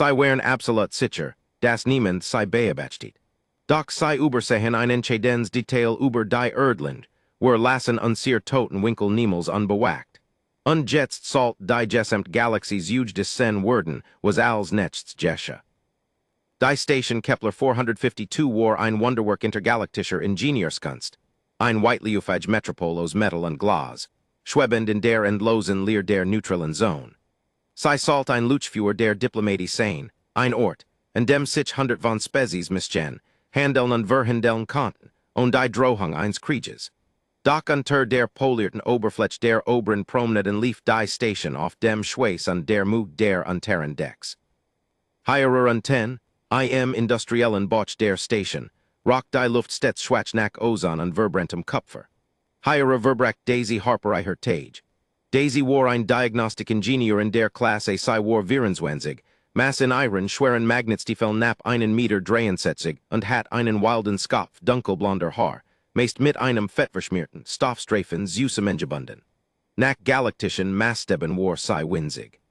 sei wären absolut sicher, das niemand sei beabachtet. Doch sei übersehen einen Chadens Detail über die Erdland, were lassen unseer toten Winkel niemals unbewagt. Unjetzt salt die gesamt Galaxies huge descen werden, was als nechts Jesche. Die Station Kepler 452 war ein Wunderwerk intergalaktischer Ingenieurskunst, ein Whiteleufage Metropolos Metal und Glas, schwebend in der Endlosen Leer der neutralen Zone. Sei salt ein Luchfuhr der Diplomatie sein, ein Ort, und dem sich 100 von Spezies misschen, handeln und verhandeln konnten, und die Drohung eins Krieges. Doch unter der polierten Oberfläche der oberen Promenade lief die Station auf dem Schweiß und der Mut der unteren Decks. Higherer Unten, im industriellen Bauch der Station, rock die Luft stets schwach nach Ozon und verbrenntem Kupfer. Higherer Verbracht Daisy Harper I Tage. Daisy war ein Diagnostikingenieur in der Klasse sei war 24, mass in Iron schweren Magnetstiefel knapp einen Meter 63 und hat einen wilden Skopf dunkelblonder Haar, meist mit einem fettverschmierten Stoffstreifen süßem eingebunden. Nach galaktischen Maßstäben war sei winzig.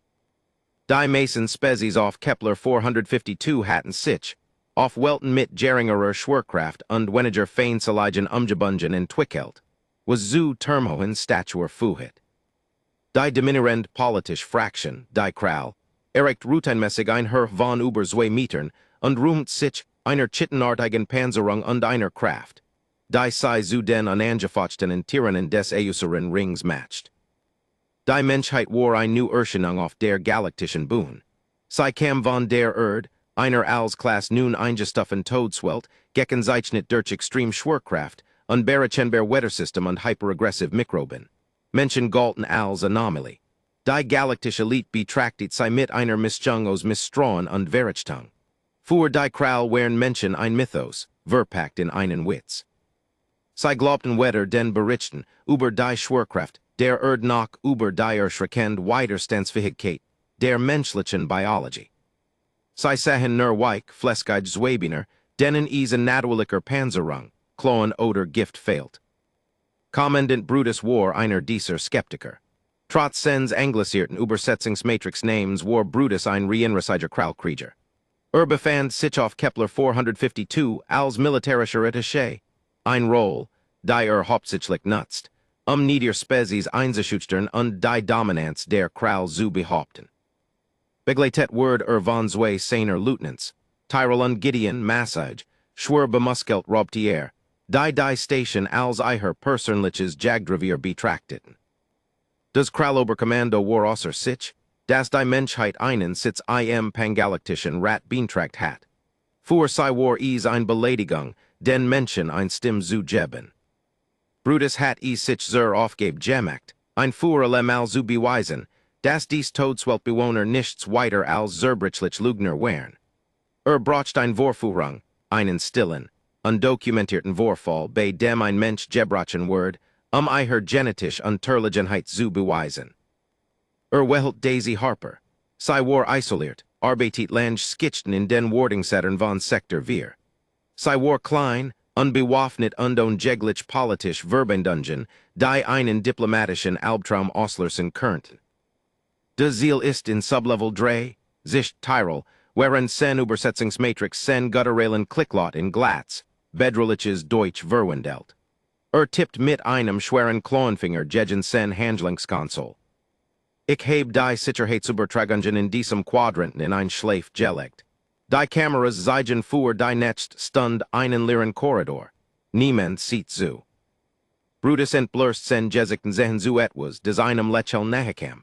Die Mason Spezies auf Kepler 452 hatten sich, auf Welten mit geringerer Schwerkraft und weniger Feinseiligen umgebunden entwickelt, was zu termhohen Statur fuhit. Die dominierend politisch Fraction, die Kral, erreicht routinmäßig ein von über 2 Metern und rühmt sich einer chittenartigen Panzerung und einer Kraft, die sei zu den unangefochten Tyrannen des äußeren Rings matcht. Die Menschheit war ein Neuerscheinung auf der galaktischen Bühne. Sei kam von der Erde, einer als Klasse nun eingestufen Todeswelt, gekennzeichnet durch extrem Schwerkraft, unberechenbar Wettersystem und hyperaggressive Mikroben. Menschen galten als Anomalie. Die galaktische Elite betrachtet sei mit einer Mischung aus Misstrauen und Verachtung. Für die Kral wären Menschen ein Mythos, verpackt in einen Witz. Sei glaubten weder den Berichten über die Schwerkraft der Erde noch über die erschreckend Widerstandsfähigkeit der menschlichen Biologie. Sei sahen nur weich, fleskige Zwebiner, denen is ein natürlicher Panzerung, Kloen oder Gift fehlt. Kommandant Brutus war einer dieser Skeptiker. Trotz seines anglisierten Übersetzungsmatrix Names war Brutus ein reinrassiger Kralkrieger. Befand sich auf Kepler 452 als militärischer Attaché, ein Roll, die hauptsächlich nutzt, nieder Spezies einzuschüchtern und die Dominanz der Kral zu behaupten. Begleitet word von zwei seiner Lieutenants, Tyrell und Gideon Massage, schwer bemuskelt Robtier, die Station als ihr persönliches Jagdrevier betrachteten. Das Kraloberkommando war außer sich, dass die Menschheit einen Sitz im pangalaktischen Rat beantragt hat. Für sei war es eine Beleidigung, den Menschen ein Stimm zu geben. Brutus hat es sich zur Aufgabe gemacht, ein für allemal zu beweisen, dass dies Todesweltbewohner nichts weiter als zerbrechlich Lügner wären. Braucht ein Vorführung, einen stillen, undokumentierten Vorfall, bei dem ein Mensch gebrochen wird, ihr genetisch Unterlegenheit zu beweisen. Wehelt Daisy Harper, sei war isoliert, arbeitet lang skitchten in den Wardingsettern von Sektor 4. Sei war klein, unbewaffnet und unjeglich politisch Verbindungen, die einen diplomatischen Albtraum auslösen könnten. Das Ziel ist in Sublevel 3, sich Tyrol, während sen Übersetzungsmatrix sen gutturalen Klicklot in Glatz, bedriliches Deutsch verwendelt. Tippt mit einem schweren Klauenfinger gegen sen Handlungskonsole. Ich heb die Sicherheitsübertragungen in diesem Quadranten in ein Schleif gelegt. Die Kameras zeigen für die next Stund einen leeren Korridor. Niemand sieht zu. Brutus entblurst sen gesigten sehen zu etwas, des einem Lechel nahekam.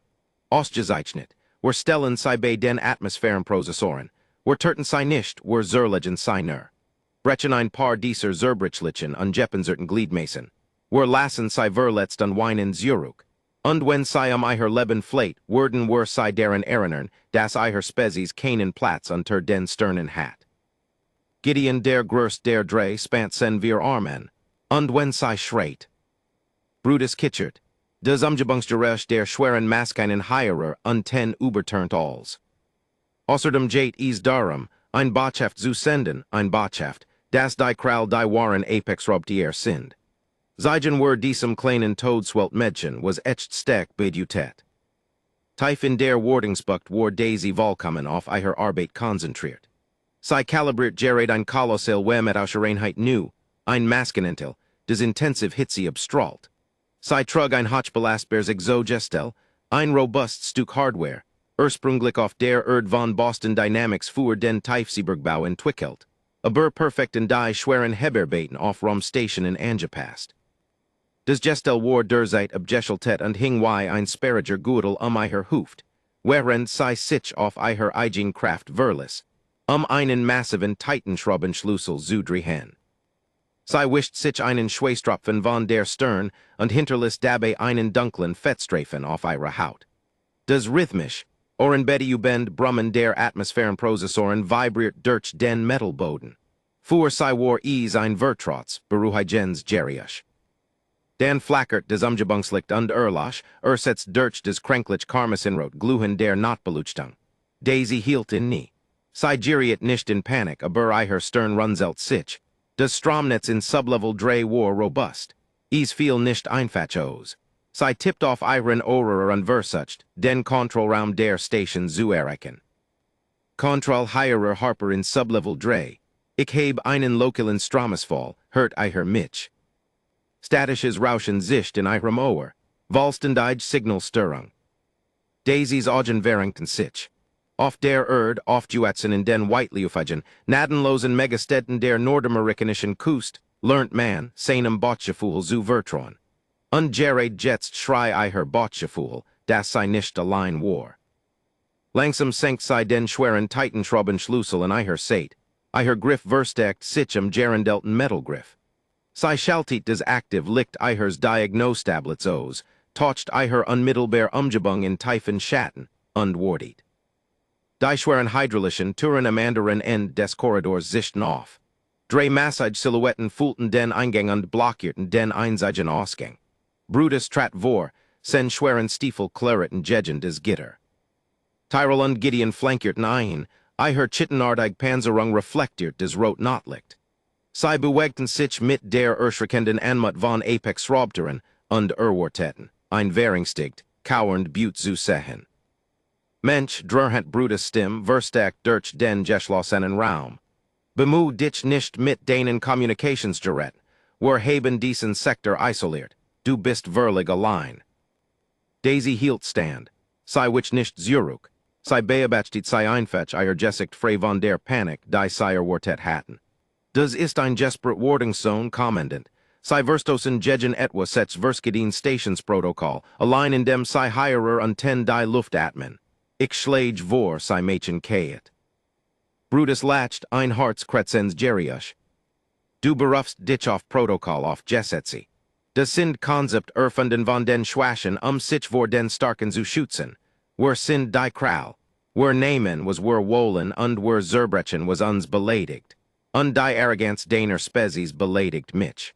Ausgezeichnet, wir stellen sei bei den Atmosphärenprozessoren, wir töten sei nicht, wir zerlegen sei nur. Brechen ein paar dieser zerbrichlichen und jeppenzerten Gliedmaßen, wir lassen sei verletzt und weinen Zurück. Und wenn sei ihr Leben fleht, werden wir sei deren erinnern, dass ihr Spezies keinen Platz unter den Sternen hat. Gideon der Größte der Drei spant sen wir Armen, und wenn sei schreit. Brutus kitchert, des Umgebungsgeräusch der schweren Maskinen Heierer unten überturnt alls. Außerdem geht es darum, ein Botschaft zu senden, ein Botschaft, dass die Kral die Waren Apex Robtier sind. Zeigen wir diesem kleinen Todeswelt-Mädchen was echt stark bedutet. Tief in der Wardingsbucht war Daisy Volkommen auf ihrer Arbeit konzentriert. Sie kalibriert gerät ein Kolossal Wem et auscher Einheit nu, ein Maskenentel, des intensiv Hitze abstrahlt. Sie trug ein Hochbelastbares Exogestel, ein robust Stück Hardware, ursprünglich auf der von Boston Dynamics fuhr den Tiefseebergbau entwickelt, aber perfekt in die schweren Heberbaiten auf Raumstation in angepasst. Das Gestel war derzeit abgeschaltet und hing wie ein Spariger Gudel ihrer Huft, während sie sich auf ihrer eigen Kraft verließ, einen massiven Titanschraubenschlüssel zu drehen. Sie wischt sich einen Schweißtropfen von der Stirn und hinterließ dabei einen dunklen Fettstreifen auf ihrer Haut. Das rhythmisch, ohrenbedeubend Brummen der Atmosphärenprozessoren vibriert durch den Metallboden. Fuhr sie war ein Vertrotz, beruhigens Geriusch. Dan flackert des Umgebungslicht und Erlosch, setzt durch des Kränklich Karmasinrot gluhen der Notbeluchtung. Daisy hielten nie. Sie geriet nicht in Panik, aber ihrer Stern runzelt sich. Das Stromnetz in Sublevel 3 war robust. Viel nicht einfachos. Sie tippt auf ihren Ohren und versucht, den Kontrollraum der Station zu erreichen. Kontroll higherer Harper in Sublevel 3. Ich habe einen lokalen Stromausfall, hört ihr mich. Statisches Rauschen Sicht in ihrem Ohr, Volstendige Signalstörung. Daisys Augen verringten sich. Auf der Erd, aufjuetzen in den Whiteleufigen, nadenlosen Megastädten der nordamerikanischen Kust, lernt man, seinem Botgefühl zu vertrauen. Ungerät jetzt schrei ihr Botgefühl, dass sie nicht allein war. Langsam senkt sie den schweren Titanschraubenschlüssel in ihr Seit, ihr Griff versteckt sich gerendelten Metallgriff. Sie schaltet des aktiv Licht ihres Diagnostablets aus, toucht ihr unmittelbar Umgebung in tiefen Schatten, und wartet. Die schweren hydraulischen Türen am anderen Ende des Korridors sichten auf. Drei Massage-Silhouetten fühlten den Eingang und blockierten den einseitigen Ausgang. Brutus trat vor, sen schweren Stiefel klärten gegen des Gitter. Tyrell und Gideon flankierten ein, ihr chittenartig Panzerung reflektiert des Rot Notlicht. Sie bewegten sich mit der erschreckenden Anmut von Apex Robteren und Erwarteten, ein Währungstigt, kauernd Butte zu sehen. Mensch, dröhnt Brutus Stimme, verstärkt durch den geschlossenen Raum. Bemühe dich nicht mit deinen Kommunikationsgerät, wir haben diesen Sektor isoliert, du bist wirklich allein. Daisy hielt stand, sei wich nicht zurück, sei beobachtet sei einfach ihr Gesicht frei von der Panik, die sie erwartet hatten. Das ist ein desperate Wartungszone, Kommandant. Sei verstoßen gegen etwas sech verskeden Stationsprotokoll, allein in dem sei higherer und ten die Luftatmen. Ich schlage vor, sei Mädchen kaet. Brutus lacht ein Herzkretzens Geriusch. Du berufst dich auf Protokoll auf Gesetze. Das sind Konzept erfunden von den Schwachen sich vor den Starken zu schützen. Wir sind die Kral. Wir nehmen was wir wollen und wir zerbrechen was uns beleidigt. Und die Arroganz deiner Spezies beleidigt mich.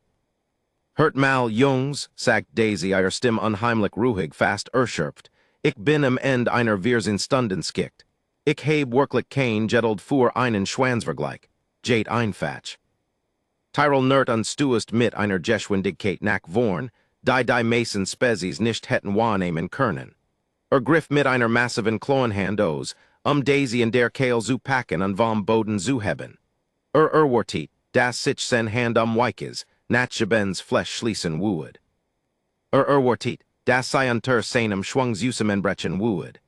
Hört mal, Jungs, sagt Daisy, ihre Stimme unheimlich ruhig fast erschöpft. Ich bin am Ende einer Stunden skickt. Ich heb wirklich kein Gettelt für einen Schwanzvergleich. Jade einfach. Tyrell nert und stuest mit einer Geschwindigkeit nach vorn, die Mason Spezies nicht hätten wahrnehmen können. Griff mit einer massiven Kloenhand aus, Daisy in der Kehl zu packen und vom Boden zu heben. Erwartet, dass sich sen Hand Weikes, Natschebens Fleisch schließen wood. Erwartet, dass sie unter seinem Schwungsusemenbrechen wood.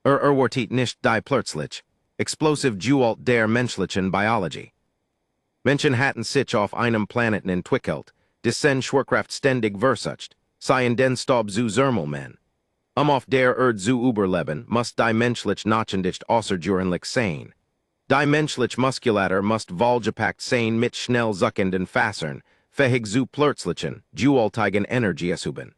Erwartet nicht die plötzlich, explosive Dualt der menschlichen Biology. Menschen hatten sich auf einem Planeten entwickelt, dessen Schwerkraft ständig versucht, sei in den Staub zu Zermelmen. Auf der Erde zu überleben, muss die menschlich Nachendicht außergewöhnlich sein. Die menschlich Muskulatur muss vollgepackt sein mit schnell zuckenden Fassern, fähig zu plötzlichen, dualtigen Energiesuben.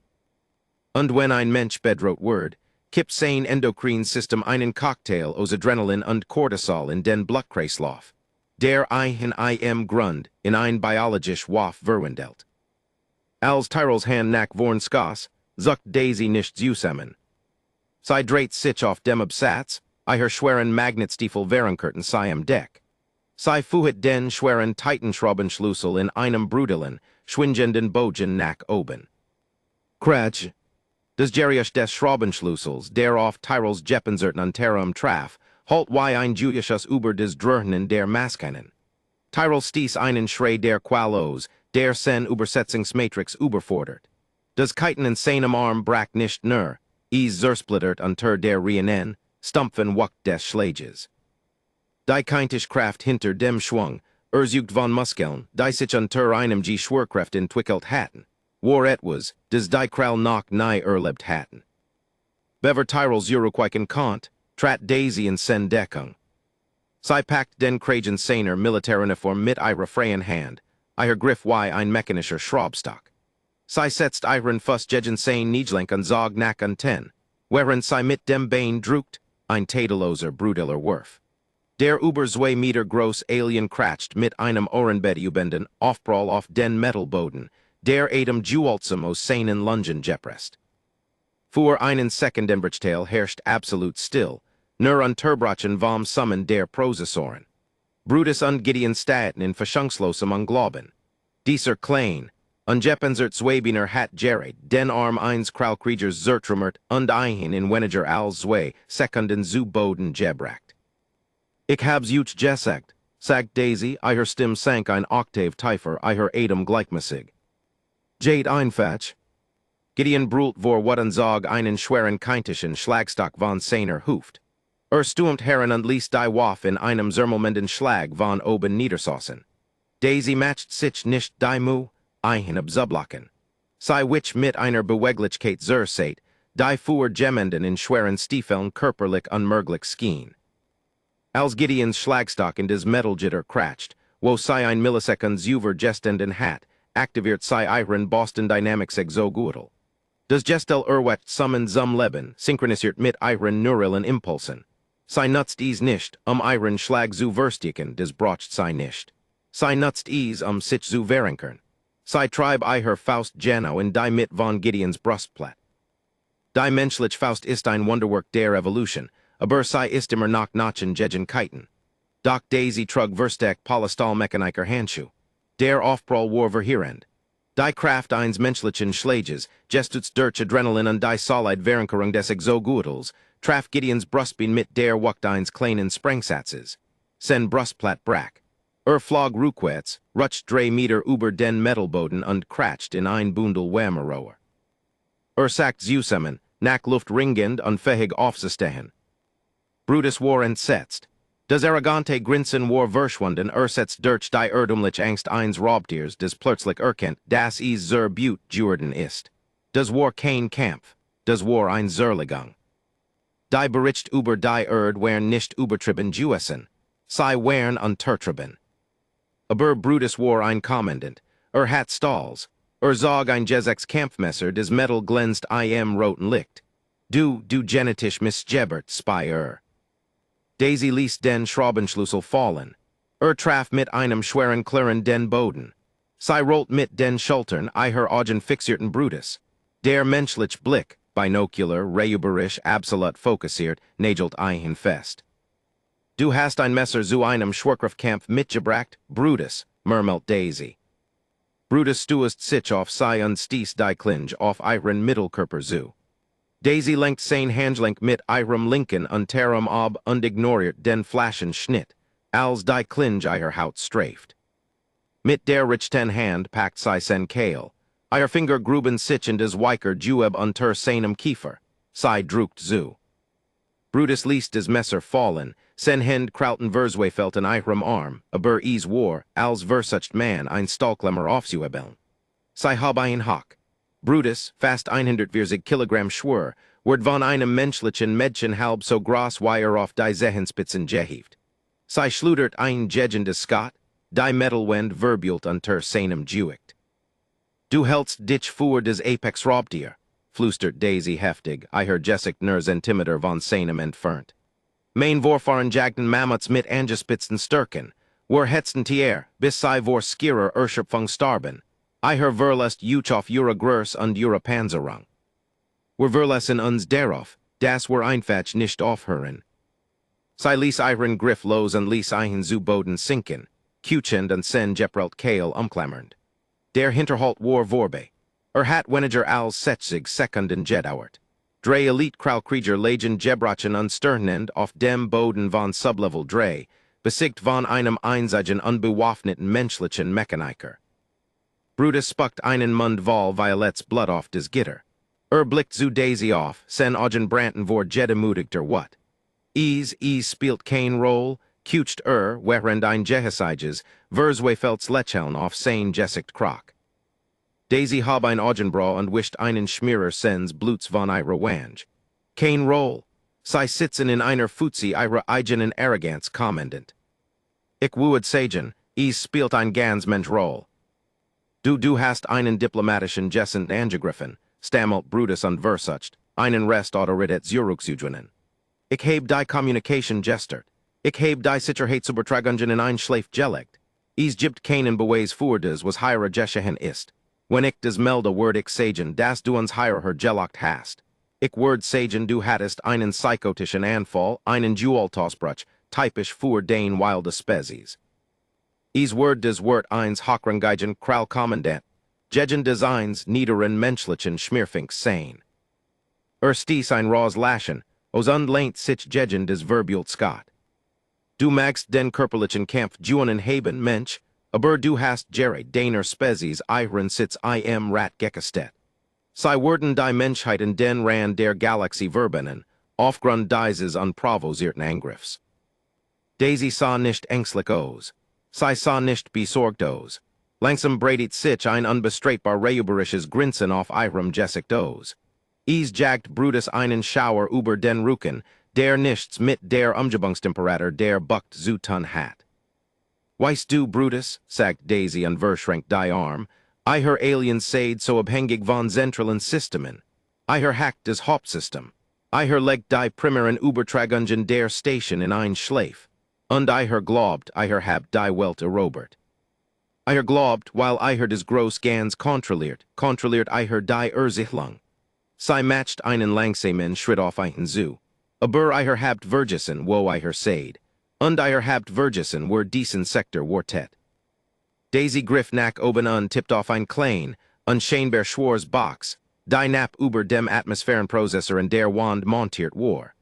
Und wenn ein Mensch bedroht wird, kippt sein Endokrinsystem einen Cocktail aus Adrenalin und Cortisol in den Blutkreislauf, der in im Grund in ein biologisch Waff verwandelt. Als Tyrells Hand nach vorn skoss, zuckt Daisy nicht zusammen. Sie dreht sich auf dem Absatz, ihr schweren Magnetstiefel Währungkurten sei am Deck. Sie fuhet den schweren Titanschraubenschlüssel in einem brutalen, schwingenden Bogen nach oben. Kratsch, Des Jerius des Schraubenschlüssels, der auf Tirol's Jeppenzert Terum Traf, halt wie ein Julius über des Dröhnen der Maskinen. Tyrol stieß einen Schrei der Qualos, der sen Übersetzungsmatrix überfordert. Das Kiten in seinem Arm brack nicht nur, zersplittert unter der Rienen, stumpfen wucht des Schlages. Die Keintisch Kraft hinter dem Schwung, Jugt von Muskeln, die sich unter einem Schwerkraft entwickelt hatten. War etwas, des die Kral noch nie erlebt hatten. Bever Tyrols Uruguayan Kant, trat Daisy in sen Deckung. Sie packt den Kragen seiner Militäruniform mit ihrer freien Hand, ihr Griff wie ein mechanischer Schraubstock. Sie setzt ihren Fuss gegen sein Niedlenk und zog nach unten, während sie mit dem Bein drückt, ein tadelloser brutaler Wurf. Der über 2 Meter groß Alien kratzt mit einem Ohrenbettübenden Aufprall auf den Metalboden, der Juolzum aus seinen Lungen gepresst. Für einen Sekundenbruchteil herrscht absolut still, nur unterbrochen vom Summen der Prozessoren. Brutus und Gideon staten in Verschungslosem Unglauben. Dieser klein, ungeppenzert Zwebiner hat Jared, den Arm eins Kralkriegers zertrümmert und ein in weniger als 2 Sekunden zu Boden gebracht. Ich hab's juch gesagt, sagt Daisy, ihr Stimme sank ein Oktav tiefer, ihr Atem gleichmäßig. Jade einfach. Gideon brüllt vor wat zog einen schweren keintischen Schlagstock von seiner Huft. Stürmt heran und ließ die Waff in einem zermelmenden Schlag von oben niedersossen. Daisy matcht sich nicht die Mu, ein abzublocken. Sie wich mit einer Beweglichkeit seht, die für Gemenden in schweren Stiefeln körperlich unmöglich schien. Als Gideons Schlagstock in des Metalgitter kratzt, wo sie ein Millisekund über gestenden hat, aktiviert sie ihren Boston Dynamics Exogurtel. Das Gestel erwet summon zum Leben, synchronisiert mit ihren neuralen Impulsen. Sie nutzt nicht, ihren Schlag zu verstärken, des brocht sie nicht. Sie nutzt sich zu verrenkern. Sie treib ihr Faust genau in die mit von Gideons Brustplatte. Die menschliche Faust ist ein Wunderwerk der Evolution, aber sie ist immer noch Notchen gegen Kiten. Doch Daisy trug Verstärk Polystallmechaniker Handschuh. Der Aufprall war verheerend. Die Kraft eines menschlichen Schlages, gestuts durch Adrenalin und die solid Verankerung des Exogurtels, traf Gideons Brustbein mit der Wucht eines kleinen Sprengsatzes. Sen Brustplatt brack. Flog rückwärts, rutscht 3 Meter über den Metalboden und kratzt in ein Bundel Wärmerohr. Sagt zusammen, nach Luft ringend und fähig aufzustehen. Brutus war entsetzt. Das arrogante Grinsen war verschwunden, setzt durch die erdumliche Angst eines Raubtiers, des plötzlich erkennt, dass zur Butte Jordan ist. Das war kein Kampf, das war ein Zerlegung. Die Bericht über die Erd waren nicht übertrieben gewesen, sie waren untertrieben. Aber Brutus war ein Kommandant, hat Stalls, zog ein Jesex Kampfmesser, des Metal glänzt im roten Licht. Du genetisch missgebert, Spy Daisy ließ den Schraubenschlüssel fallen. Traf mit einem schweren Klirren den Boden. Sie rollt mit den Schultern ihr Augen fixierten Brutus. Der menschliche Blick, binocular, reuberisch, absolut fokussiert, nägelt ein fest. Du hast ein Messer zu einem Schwerkraftkampf mitgebracht, Brutus, murmelt Daisy. Brutus stuest sich auf sie und stieß die Klinge auf ihren Mittelkörper zu. Daisy lenkt sein Handgelenk mit ihrem linken Unterarm ab und ignoriert den flaschen Schnitt, als die Klinge ihr Haut streift. Mit der rechten Hand packt sie sen Kehl. Ihr Finger gruben sich in des weicher Jueb unter seinem Kiefer. Sie drückt zu. Brutus ließ des Messer fallen, sen Hand krauten Verswefelt in ihrem Arm, aber war, als versucht man ein Stahlklemmer aufzuhebeln. Sie hab ein Hack. Brutus, fast 140 Kilogramm schwer, wird von einem menschlichen Mädchen halb so groß wie auf die Zehenspitzen gehievt. Sie schludert ein jegendes Scott, die Metalwind verbult unter seinem Juicht. Du hältst dich für des Apex Raubtier, flüstert Daisy heftig, ihr Jessic nur Zentimeter von seinem entfernt. Mein vorfahren jagten Mammuts mit angespitzten Stärken, hetzten Tier, bis sie vor Skierer Erschöpfung starben. Ihr verlässt juch auf ihre Größe und ihre Panzerung. Verlassen uns darauf, dass einfach nicht aufhören. Sie ließ ihren Griff los und ließ einen zu Boden sinken, kutschend und sen geprellt Kehl umklammernd. Der Hinterhalt war vorbei. Hat Weniger als 60 Sekunden gedauert. Drei Elite Krieger Legion Gebrachen unsternend auf dem Boden von Sublevel Drei, besiegt von einem einzigen unbewaffneten menschlichen Mechaniker. Brutus spuckt einen Mund voll Violets Blut auf des Gitter. Blickt zu Daisy auf, sen Augen Branten vor jede mutigter what. Spielt kein Roll, kucht während ein Gehesiges, Verswefelds Lecheln auf sein Gesicht krach. Daisy hab ein Augenbraw und wischt einen Schmierer sens Bluts von ihrer Wange. Kein Roll, sei sitzen in einer Fuzzi ihrer eigenen Arroganz kommendant. Ich wued sagen, spielt ein ganz Mensch Roll. Du hast einen diplomatischen Gessent angegriffen, stammelt Brutus und versucht, einen Rest Autorität zurückzugewinnen. Ich heb die Communication gestert. Ich heb die Sicherheitsübertragung in ein Schleif gelegt. Gibt keinen Beweis für das, was hierer Geschehen ist. Wenn ich das melde word ich sagen, dass du uns hierer gelocht hast. Ich word sagen, du hattest einen psychotischen Anfall, einen Dualtausbruch, typisch für den wilde Spezies. Word des Wort eins Hochrangigen Kralkommandant, Gegen Designs niederen menschlichen Schmierfink sein. Sties ein Ras Laschen, os unleint sich Gegen des Verbult Scott. Du magst den körperlichen Kampf juenen haben, Mensch, aber du hast Jerry, deiner Spezies ihren Sitz Rat gekestet. Sei worden die Menschheit in den Rand der Galaxie verbenen, aufgrund dieses unprovosierten Angriffs. Daisy sah nicht ängstlich aus. Sei sah nicht besorgt aus. Langsam breitet sich ein unbestreitbar räuberisches Grinsen auf ihrem Gesicht aus. Jagt Brutus einen Schauer über den Rücken, der nichts mit der Umgebungstemperatur der Bucht zu tun hat. Weißt du, Brutus, sagt Daisy und verschränkt die Arm, ihr Aliens seid so abhängig von zentralen Systemen. Ihr hackt das Hauptsystem. Ihr legt die primären Übertragungen der Station in ein Schleif. Und ihr glaubt, ihr habt die Welt erobert. Ihr glaubt, weil ihr des Groß ganz kontrolliert ihr die Siedlung. Sei matcht einen langsamen Schritt auf einen zu. Aber ihr habt vergessen, wo ihr seid. Und ihr habt vergessen, wo diesen Sektor wartet. Daisy griff nach oben an tippt auf ein klein, unscheinbar schwores Box, die Nap über dem Atmosphärenprozessor in der Wand montiert war.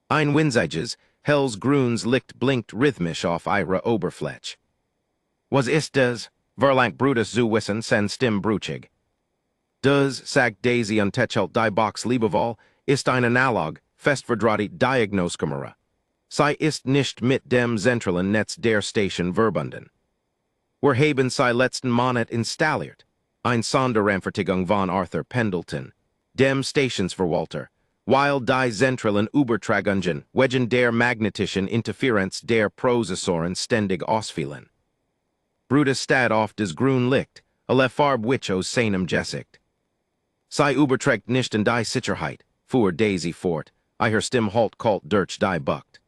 Ein winziges, helles grünes Licht blinkt rhythmisch auf ihrer Oberfläche. Was ist das? Verlangt Brutus zu wissen, sen Stimme bruchig. Das, sagt Daisy und techelt die Box liebevoll, ist ein Analog, fest verdrahtet Diagnoskamera. Sei ist nicht mit dem zentralen Netz der Station verbunden. Wir haben sei letzten Monat installiert. Ein Sonderranfertigung von Arthur Pendleton, dem Stationsverwalter, weil die zentralen Übertragungen wegen der magnetischen Interferenz der Prozessoren ständig ausfielen. Brutus stad auf des grün Licht, alle Farb which aus seinem Gesicht. Sei überträgt nicht in die Sicherheit, fuhr Daisy fort, ihr Stimme halt kalt durch die Bucht.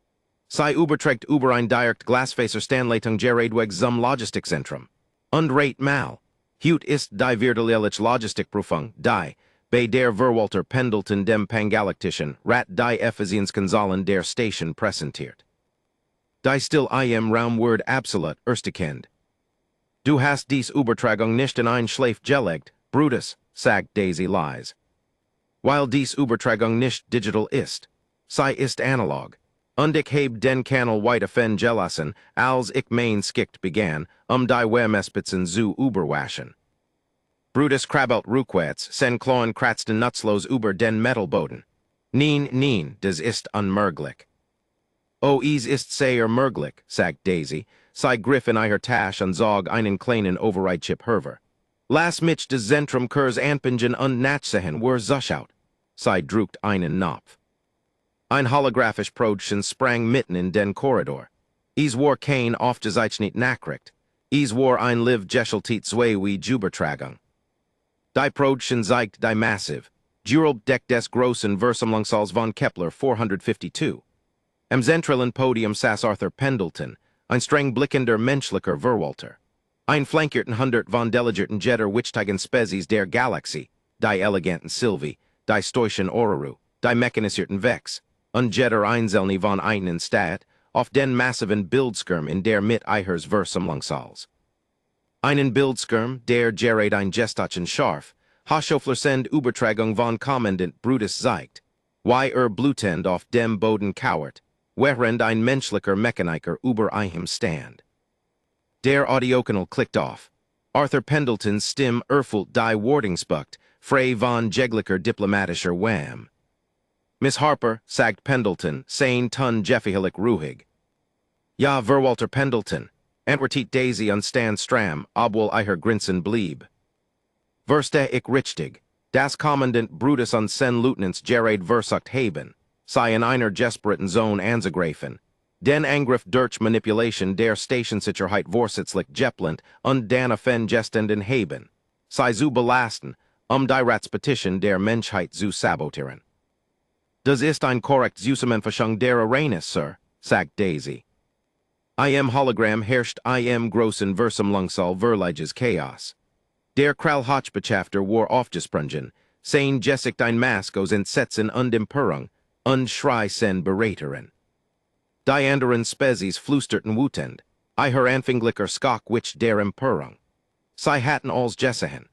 Sei überträgt über ein direkt Glasfaserstanleitung gerade zum Logistikzentrum. Und rate mal. Hut ist die virtuelle Logistikprüfung, die, bei der Verwalter Pendleton dem Pangalaktischen Rat die Effizienzkonzollen der Station präsentiert. Die still im Raumword absolut erstekennt. Du hast dies Übertragung nicht in ein Schleif gelegt, Brutus, sagt Daisy lies. Weil dies Übertragung nicht digital ist, sei ist analog. Und ich heb den Kanal weiterfen gelassen, als ich mein Skikt begann, die Wärmespitzen zu überwaschen. Brutus krabbelt rückwärts, sen Klauen kratzten nutzlos über den Metallboden. Nein, das ist unmöglich. Oh, ist sehr möglich, sagt Daisy, sei griff in ihr Tasch und zog einen kleinen Override-Chip herver. Lass mich des Zentrum Kurs anpingen und nachsehen, wo zuschaut. Sei druckt einen Napf. Ein holographisch Prodchen sprang mitten in den Korridor. War kein aufgezeichnet Nachricht. War ein Liv Geselltit zwei wie Übertragung. Die Prodchen zeigt die massiv, Duralb Deck des großen Versammlungssaals von Kepler 452. Am zentralen Podium saß Arthur Pendleton, ein streng blickender menschlicher Verwalter. Ein flankierten hundert von delegerten Jetter wichtigen Spezies der Galaxie, die eleganten Sylvie, die stoischen Oraru, die mechanisierten Vex, und Jetter einzelne von einen Stadt, auf den massiven Bildskirm in der mit ihres Versammlungssaals. Einen Bildskirm, der gerät ein gestachen Scharf, HFY send Übertragung von Kommandant Brutus zeigt. Blutend auf dem Boden kauert, während ein menschlicher Mechaniker über ihm stand. Der Audiokanal clicked off. Arthur Pendleton's Stimme erfüllt die Wartungsbucht, frei von jeglicher diplomatischer Wham. Miss Harper, sagt Pendleton, sein Ton Jeffihillig ruhig. Ja, Verwalter Pendleton, Antwertiet Daisy an Stan Stram, obwohl ihr Grinsen blieb. Verste ich richtig, das Kommandant Brutus an sen Lieutenants Gerard versucht haben, sei in einer desperten Zone anzugreifen. Den Angriff durch Manipulation der Stationssicherheit vorsätzlich geplant und dann offen gestanden haben, sei zu belasten, die Ratspetition der Menschheit zu sabotieren. Das ist ein korrekt Zusammenfassung der Arenas, Sir, sagt Daisy. Im Hologramm herrscht großen Versammlungssaal Verliges Chaos. Der Kralhochbotschafter war aufgesprungen, sein Gesicht ein Maskos entsetzen und Empörung, und Schrei sen Bereiterin. Die anderen Spezies flüsterten wütend, ihr anfänglicher Skok wich der Empörung. Sie hatten als gesehen.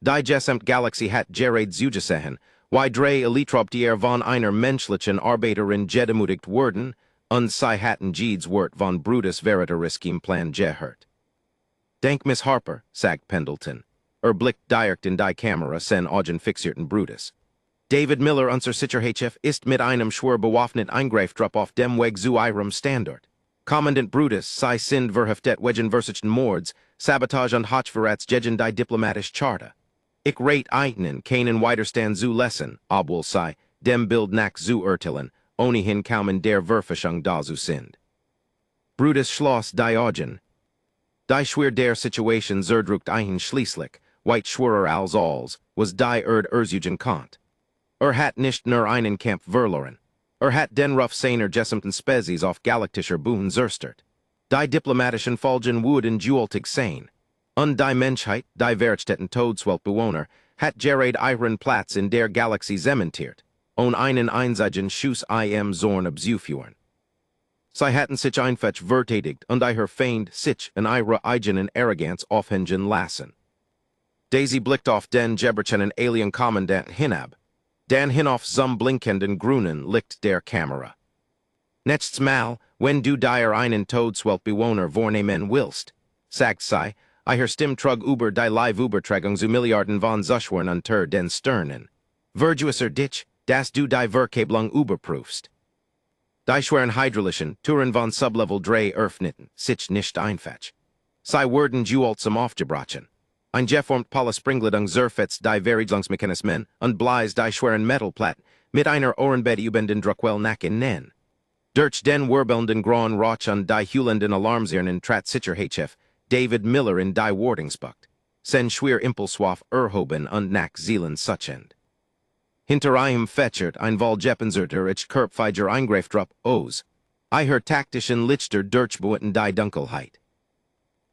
Die gesamt Galaxie hat Gerard zugesehen, drei Elitrop von einer menschlichen Arbeiterin gedemutigt worden, und sie hatten Jedes Wort von Brutus Veritariskim Plan gehört. Denk Miss Harper, sagt Pendleton. Blickt direkt in die Kamera sen Augen fixierten Brutus. David Miller unser Sicherheitschef ist mit einem schwer bewaffnet Eingreiftrupp auf dem Weg zu ihrem Standort. Kommandant Brutus sei sind verhaftet wegen versichten Mords, Sabotage und Hochverrats gegen die diplomatische Charta. Ich rate einen keinen Widerstand zu lassen, obwohl sei, dem Bild nach zu urteilen, ohnehin kaum in der Verfischung da zu sind. Brutus schloss die Augen. Die Schwer der Situation zerdrückt ein schließlich, weit schwerer als alles, was die Erzugen Kant. Hat nicht nur einen Kampf verloren. Hat den Ruff seiner gesamten Spezies auf galaktischer Bühne zerstört. Die diplomatischen Folgen wurden gewaltig sein. Und die Menschheit, die Wertstätten Todeswelt-Bewohner, hat Gerard ihren Platz in der Galaxie zementiert, einen einzigen Schuss Zorn abzuführen. Sie hatten sich einfach verteidigt und ihr Feind sich in ihrer eigenen Arroganz aufhängen lassen. Daisy blickt auf den geberchenen Alien-Kommandant hinab. Dan hinauf zum blinkenden grünen Licht der Kamera. Nächstes Mal, wenn du dir einen Todeswelt-Bewohner vornehmen willst, sagt sie, ihr Stimmtrug über die Live-Übertragung zu Milliarden von Zuschauern unter den Sternen. Verduisser dich, dass du die Verkabelung überprüfst. Die schweren hydraulischen Touren von Sublevel 3 öffneten sich nicht einfach. Sie wurden gewaltsam aufgebrochen. Ein geformt Polyspringladung zerfetzt die Verriegelungsmechanismen und bleis die schweren Metallplatten mit einer Ohrenbett über den Druckwell nacken nen. Durch den wirbelnden grauen Rauch und die heulenden Alarmsirnen trat Sicherheitschef David Miller in die Wartungsbucht, sen schwer Impulswaff erhoben und nach Zealand suchend. Hinter ihm fetchert ein Vollgepenserter ich Körpfeiger Eingreiftrupp aus, ihr taktischen Lichter durchboten die Dunkelheit.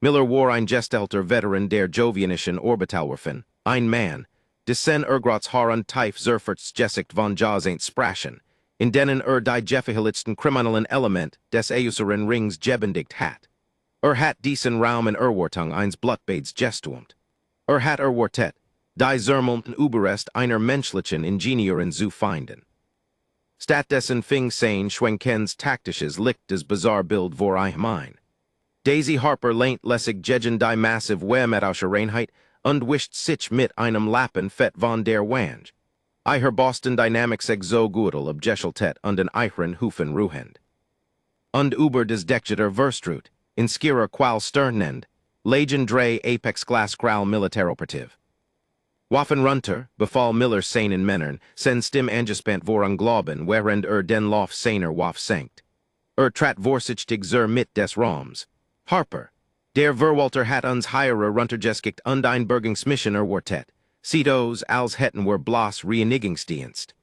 Miller war ein gestelter Veteran der Jovianischen Orbitalwerfen, ein Mann, dessen Grotz Haar und Tief zerferts Gesicht von Jaws ain't sprachen, in denen die Jeffihilitzten kriminellen Element des Euseren Rings gebendigt hat. Hat diesen Raum in Wartung eins Blutbades gestumt. Hat Wartet, die Zermelten Überrest einer menschlichen Ingenieurin zu finden. Stattdessen fing sein Schwenkens taktisches Licht des Bizarre-Bild vor ihm ein. Daisy Harper lehnt lässig gegen die massive Wehrmettausche Reinheit und wischt sich mit einem Lappen fett von der Wange. Ihr Boston Dynamics so gudel obgescheltet und den ihren Hufen ruhend. Und über des Decketer Verstrut, in skira qual sternend, Legion Dre Apex Glass Grau Militaroperativ. Waffen runter, befall Miller seinen Männern, sen stim angespant vor Glauben, während den Lauf seiner Waff senkt. Trat vorsichtig mit des Roms. Harper, der Verwalter hat uns heire runtergeskikt und ein Bergungsmissioner wartet, Cedos als hätten wir bloß Reinigungsdienst.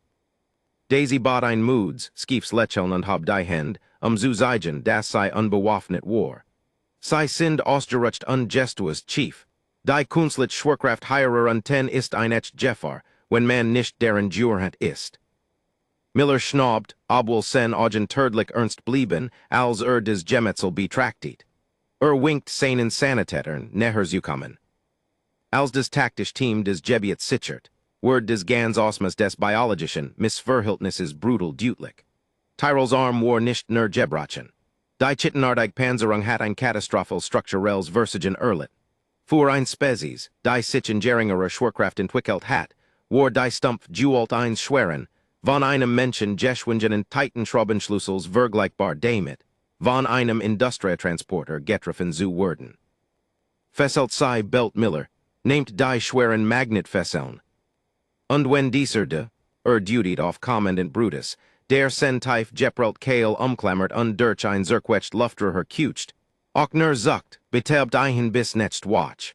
Daisy bat ein Moods, skiefs Lächeln und hab die Hand, zu zeigen, dass sei unbewaffnet war. Sei sind ausgerutscht ungestuous Chief. Die Kunstlich Schwerkraft heire und ten ist ein echt Jeffar, wenn man nicht deren Jurhand ist. Miller schnaubt, obwohl sen Augen tödlich ernst blieben, als des Gemetzel betraktet. Winkt seinen Sanitätern näher zu kommen. Als des taktisch Team des Jebiet sichert. Word des Gans Osmas des Biologischen, Miss Verhältnisses brutal Dutlich. Tyrol's Arm war nicht nur Gebrochen. Die Chittenardig Panzerung hat ein Katastrophal strukturelles Versigen Erlit. Für ein Spezies, die sich in geringerer Schwerkraft entwickelt hat, war die Stumpf Jewelt eins Schweren, von einem Menschen geschwungenen Titanschraubenschlüssels vergleichbar damit, von einem Industrietransporter getroffen zu werden. Fesselt sei Belt Miller, nehmt die schweren Magnetfesseln. Und wenn dieser dutied auf Kommandant Brutus, der Tief Geprelt Kale umklammert und durch ein zerquetscht Luftrohr kucht, auch nur zuckt, betäubt ein bis next Watch.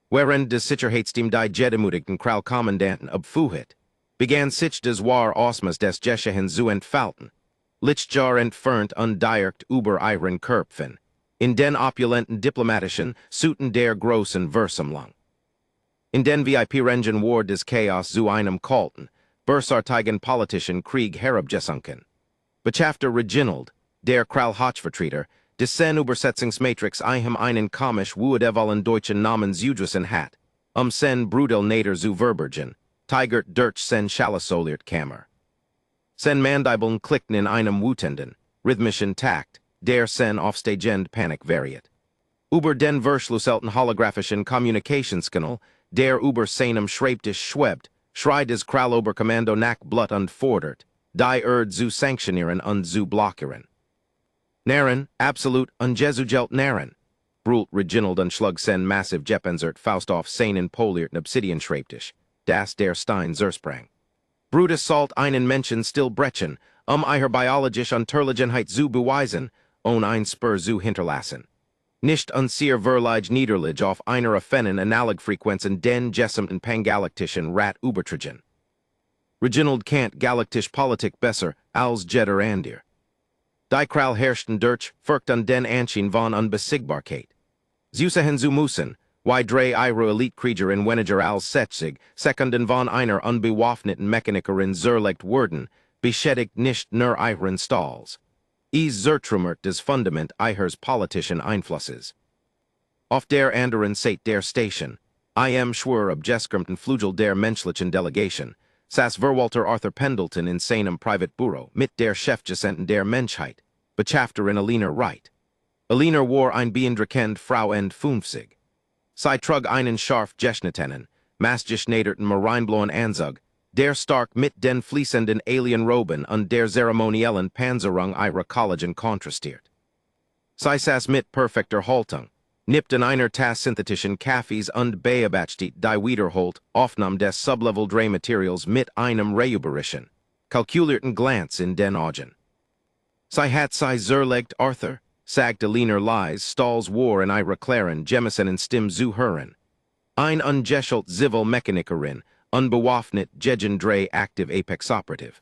Während des Sicherheitsteam die gedemutigten Kralkommandanten abfuhit, begann sich des war Osmas des Geschehen zu entfalten, Lichtjar entfernt und direkt über ihren Köpfen, in den opulenten diplomatischen Suiten der großen Versammlung. In den VIP-Rengen war des Chaos zu einem kalten, börsartigen politischen Krieg herabgesunken. Beschafter Reginald, der Kralhochvertreter, des Sen-Übersetzungsmatrix einen komisch wuedevollen deutschen Namens Udrissen hat, sen Brudel nader zu verbergen, tigert durch sen Schallasoliert Kammer. Sen Mandibeln klickten in einem wütenden, rhythmischen Takt, der sen aufstehend Panik variet. Über den verschlüsselten holographischen Kommunikationskanal, der über seinem Schreibtisch schwebt, schreit des Kraloberkommando nach Blut und fordert, die zu sanktionieren und zu blockieren. Naren, absolut ungesugelt Naren, brult Reginald und schlug sen massiv Jeppenzert Faust auf seinen polierten Obsidian-Schreibtisch, das der Stein zersprang. Brutus sollt einen Menschen still brechen, ihre biologische Unterlegenheit zu beweisen, ein Spur zu hinterlassen. Nicht unser Verlige niederlich auf einer Fennen Analogfrequenzen den gesamten pangalaktischen Rat übertragen. Reginald kennt galaktisch Politik besser als jeder Andir. Die Kral herrschten durch, Furcht und den Anschien von Unbesiegbarkeit. Zusehen zu müssen, wie drei ihre Elitekrieger in weniger als 60 Sekunden von einer unbewaffneten Mechanikerin zerlegt wurden, beschädigt nicht nur ihren Stalls. Zertrümmert des Fundament ihres politischen Einflusses. Auf der anderen Seite der Station, schwör abgeskrumten Flügel der menschlichen Delegation, saß Verwalter Arthur Pendleton in seinem Privatbüro mit der Chefgesandten der Menschheit, Botschafterin Alina Wright. Alina war ein beeindruckend Frau and 50. Sie trug einen scharf geschnittenen, maßgeschneiderten marineblauen Anzug, der stark mit den fließenden Alienroben und der zeremoniellen Panzerung ihrer Kollegen kontrastiert. Sie saß mit perfekter Haltung, nippt in einer Tasse synthetischen Kaffees und beobachtet die wiederholt Aufnahme des Sublevel-Drehmaterials mit einem räuberischen, kalkulierten Glanz in den Augen. Sie hat sie zerlegt Arthur, sagte Alina leise, Stalls war in ihrer klaren, gemessenen Stimme zu hören. Ein ungeschult Zivilmechanikerin, unbewaffnet gegen drei aktiv Apex Operative.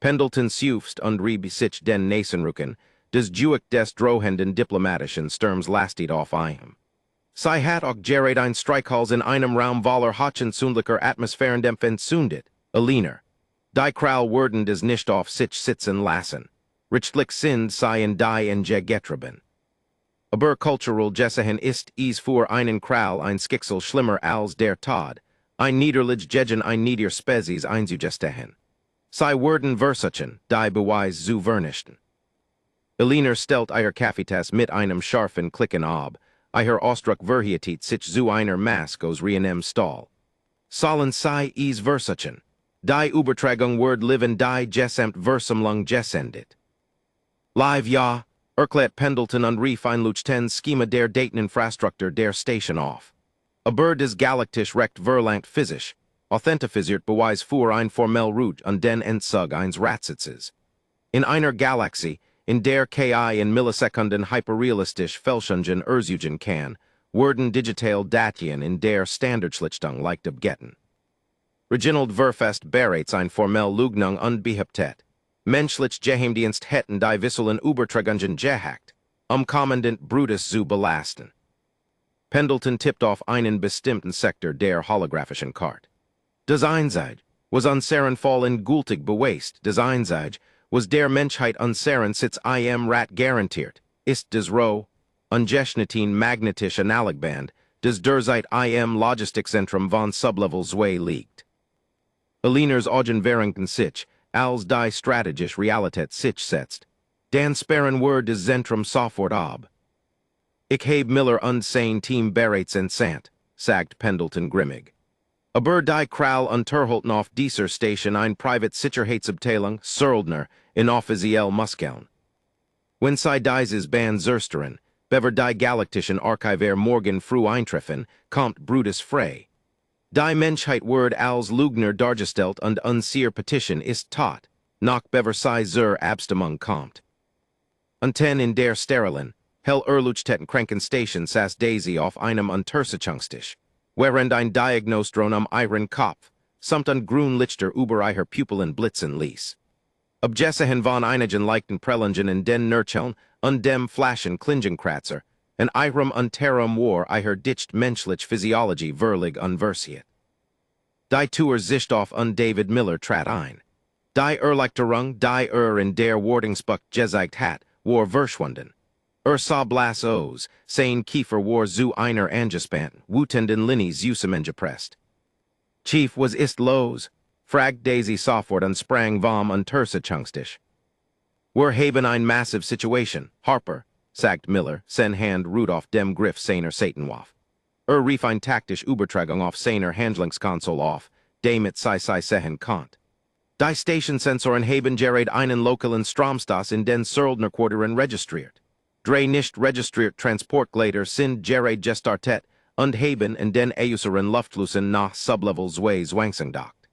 Pendleton seufzt und rieb sich den Nasenrücken, des Juick des drohenden diplomatischen Sturms lastet auf ihm. Sie hat auch gerät ein Streichhals in einem Raum voller hochenzündlicher Atmosphärendämpfe entzündet, Alina. Die Kral würden des nicht auf sich sitzen lassen. Richtlich sind sie in die en getreben. Aber cultural Gesehen ist für einen Kral ein Skixel schlimmer als der Tod, ein Niederlich gegen ein Nieder Spezies einzugestehen. Sie würden versuchen, die Beweis zu vernichten. Alina stellt ihr Kaffeetasse mit einem scharfen Klicken ab, ihr Ausdruck verhietet sich zu einer Mask aus reinem Stahl. Sollen sie versuchen, die Übertragung wird liven die gesamt Versammlung gesendet. Live ja, erklärt Pendleton und rief ein Luchten Schema der Dateninfrastruktur der Station auf. Aber des galaktisch recht verlangt physisch, authentifiziert Beweis für ein formell Route und den Entzug eines Ratsitzes. In einer Galaxie, in der KI in Millisekunden hyperrealistisch Fälschungen erzugen kann, werden digital Datien in der Standardschlichtung leicht abgetten. Reginald Verfest bereits ein formell Lügnung unbehauptet. Menschlich Geheimdienst hätten die Wisselen Übertragungen gehackt, Kommandant Brutus zu belasten. Pendleton tippt auf einen bestimmten Sektor der holographischen Karte. Das Einsage was unseren Fall in gültig beweist, das Einsage was der Menschheit unseren Sitz Rat garantiert, ist des Roh, ungeschnitten magnetisch Analogband, des Derzeit im Logistikzentrum von Sublevel 2 liegt. Eliners Augen Währungen sich, als die strategisch Realität sich setzt. Dan Sperren word des Zentrum sofort ab. Ich habe Miller unsane Team bereits entsant, sagt Pendleton grimmig. Aber die Kral unterhalten auf dieser Station ein private Sicherheitsabteilung, Söldner, in offiziell Muskeln. Wenn sie dieses Band zersteren, bever die galaktischen Archivar morgen früh eintreffen, kommt Brutus frei. Die Menschheit word als Lügner dargestellt und unsere Petition ist tot, nach bever sie zur Abstimmung kommt. Unten in der sterilen, hell Erluchteten Krankenstation saß Daisy auf einem Untersuchungstisch, während ein Diagnostron am ihren Kopf, samt ein Grünlichter über ihrer Pupillen blitzen ließ. Abgesehen von einigen leichten Prellungen in den Nercheln und dem Flaschen Klingenkratzer, in ihrem unterem war ihrer dicht menschlich Physiologie verlig unversiert. Die Tour Sicht auf David Miller trat ein. Die Erleichterung, die in der Wardingsbuck gezeigt hat, war verschwunden. Sah blass O's, sein Kiefer war zu einer angespannt, wütenden Linnies Usum gepresst. Chief was ist los, fragt Daisy sofort und sprang vom Untersuchungstisch. Wir haben ein massive Situation, Harper, sagt Miller, sen Hand Rudolf dem Griff seiner Satanwaff. Rief ein taktisch Übertragung auf seiner Handlungskonsole auf, damit sei sehen konnt. Die Stationsensoren haben gerade einen lokalen Stromstoß in den Söldnerquartieren registriert. Drei nicht registriert Transportgleiter sind gerade gestartet und haben in den äußeren Luftflüssen nach Sublevel 2 zwangsangedockt.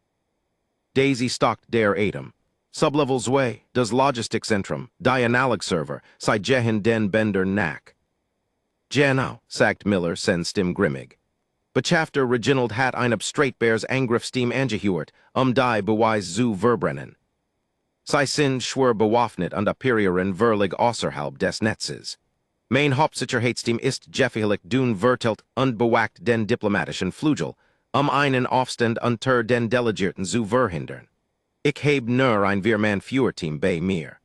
Daisy stockt der Atem. Sublevel 2, das Logistikzentrum, die Analogserver, sei gehen den Bender nach. Genau, sagt Miller, sen Stimm grimmig. Beschafter Reginald hat ein Streitbärs Angriffsteam angehört, die Beweis zu verbrennen. Sie sind schwer bewaffnet und operieren verlig außerhalb des Netzes. Mein Hauptsicherheitsteam ist jeffihlich dun vertelt und bewagt den diplomatischen Flügel, einen Aufstand unter den Delegierten zu verhindern. Ich habe nur ein Wehrmann-Führerteam bei mir.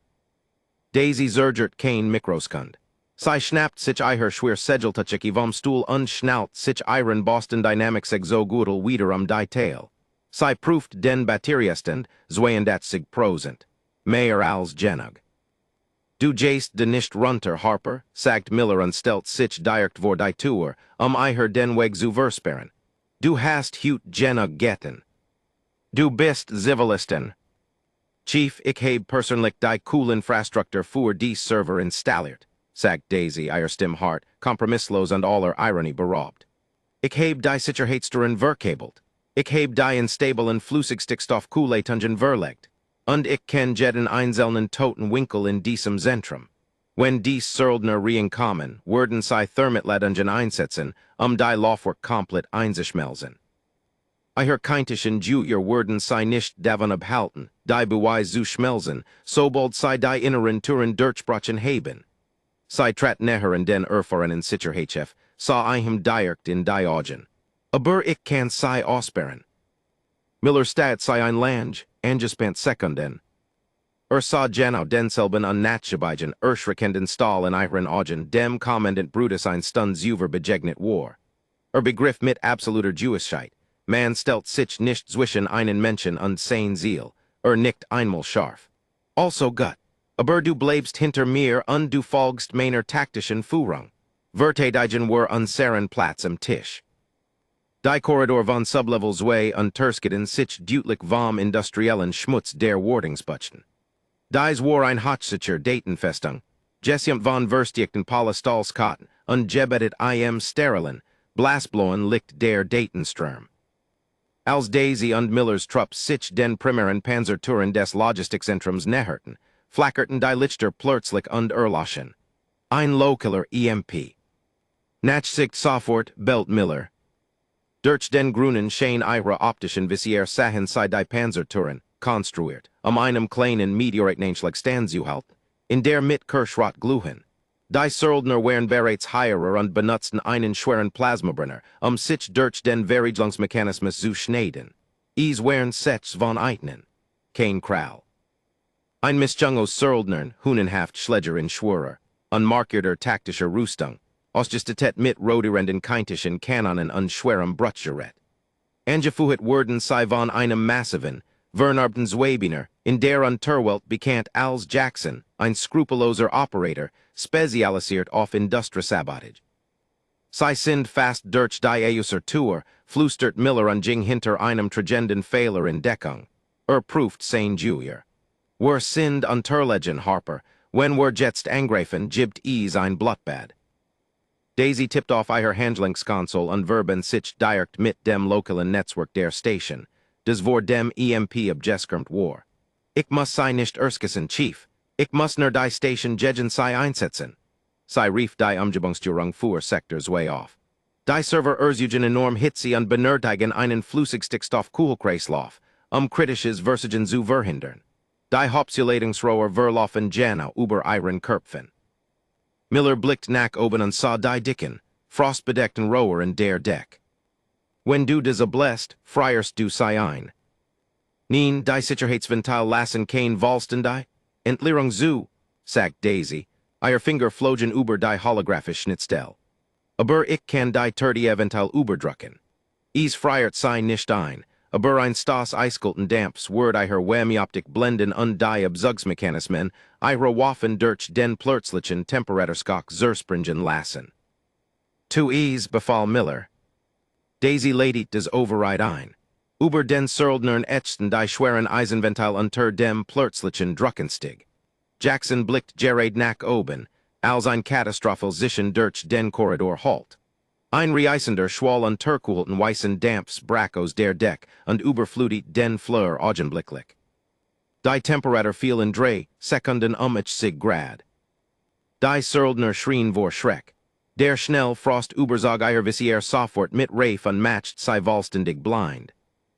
Daisy zergert kein Mikroskund. Sie schnappt sich ihr schwer Segeltachiki vom Stuhl und schnallt sich ihren Boston Dynamics Exogudel wieder die Tail. Sie prüft den Batteriestand, zweihundert sig prosent. Mehr als genug. Du gehst de nicht runter, Harper, sagt Miller und stellt sich direkt vor die Tür, ihr den Weg zu versperren. Du hast hut genug getten. Du bist Zivilisten. Chief, ich habe persönlich die Infrastruktur für die Server installiert, sagt Daisy, ihr Stimm hart, kompromisslos und aller Ironie beraubt. Ich habe die Sicherheitssteuern verkabelt. Ich habe die instablen Flüssigstickstoffkuleitungen verlegt. Und ich kenn jeden einzelnen toten Winkel in diesem Zentrum. Wenn dies Söldner reinkommen, würden sie Thermitleitungen einsetzen, die Laufwerk komplett einzuschmelzen. Ihr keintischen Jüter würden sie nicht davon abhalten, die Beweis zu schmelzen, sobald sie die inneren Türen durchbrochen haben. Sie trat näher in den erfahrenen Sicherheitschef, sah ihm direkt in die Augen. Aber ich kann sie aussperren. Miller stat sei ein Lange, angespannt Sekunden. Sah genau denselben unnatschebeigen, erschreckenden Stahl in ihren Augen, dem Kommandant Brutus ein Stund über begegnet war. Begriff mit absoluter Jewigkeit. Man stellt sich nicht zwischen einen Menschen und sein Ziel, nickt einmal scharf. Also gut, aber du bleibst hinter mir und du folgst meiner taktischen Führung. Verteidigen wir unseren Platz am Tisch. Die Korridor von Sublevel 2 unterscheiden sich deutlich vom industriellen Schmutz der Wardingsbuchten. Dies war ein Hochsicher Datenfestung, Jessumt von Verstichten Polystalskaten und Gebetet im Sterilen, Blasbloen liegt der Datenstrom. Als Daisy und Millers Trupp sich den primären Panzertüren des Logistikzentrums näherten, flackerten die Lichter plötzlich und erloschen. Ein lokaler EMP. Nachsicht sofort, bellt Miller. Durch den grünen Schein ihrer optischen Visier sahen sie die Panzertüren, konstruiert, einem kleinen Meteoritnähnlich standzuhalten, in der mit Kirschrot glühen. Die Söldner wären bereits Heirer und benutzten einen schweren Plasmabrenner, sich durch den Verriegelungsmechanismus zu schneiden. Es wären sechs von Eitnen. Kein Kral. Ein Mischung aus Söldnern, hunenhaft Schledger in Schwörer, unmarkierter taktischer Rüstung, ausgestet mit rodirenden keintischen Kanonen und schwerem Brutgerät. Angefuhit worden sei von einem massiven, Vernarbden Zwabiner, in der Unterwelt bekannt als Jackson, ein skrupelloser Operator, spezialisiert auf Industriesabotage. Sei sind fast durch die Euser Tour, flüstert Miller und ging hinter einem tragenden Fehler in Deckung. Prüft sein Julier. Wir sind unterlegen, Harper, wenn wir jetzt angreifen, gibt es ein Blutbad. Daisy tipped off ihre Handlingskonsole und verben sich direkt mit dem lokalen Netzwerk der Station, das vor dem EMP abgeskermt war. Ich muss sei nicht erskissen, Chief. Ich muss nur die Station gegen sei einsetzen. Sei rief die Umgebungsstörung für Sectors way off. Die Server ursugen enorm Hitze und benötigen einen Flüssigstickstoff-Kühlkreislauf, kritisches Versagen zu verhindern. Die Hauptzuladungsrohr verlaufen Jana über ihren Köpfen. Miller blickte nach oben und sah die dicken, frostbedeckten Rohr in der Deck. Wenn du das ablässt, freierst du sei ein. Nien, die Sicherheitsventil lassen kein Valsten die? Entleerung zu, sagt Daisy, ihr Finger flogen über die holographische Schnittstelle. Aber ich kann die Ventil überdrücken. Is freiert sei nicht ein, aber ein Stas eiskalten Damps wird ihre Wärmeoptik blenden und die Abzugsmechanismen ihre Waffen durch den plötzlichen Temperaturskok zerspringen lassen. Tu is, befahl Miller. Daisy ledigt das Override ein. Über den Söldnern ätzten die schweren Eisenventil unter dem plötzlichen Druckenstig. Jackson blickt Gerard nach oben, als ein Katastrophal Zischen durch den Korridor halt. Ein reißender Schwall unterkuhlten weißen Damps brach aus der Deck und überflutet den Fleur augenblicklich. Die Temperatur fiel in 3 Sekunden Grad. Die Söldner schrien vor Schreck. Der schnell Frost überzog ihr Visier sofort mit Rafe und matcht sei vollständig blind.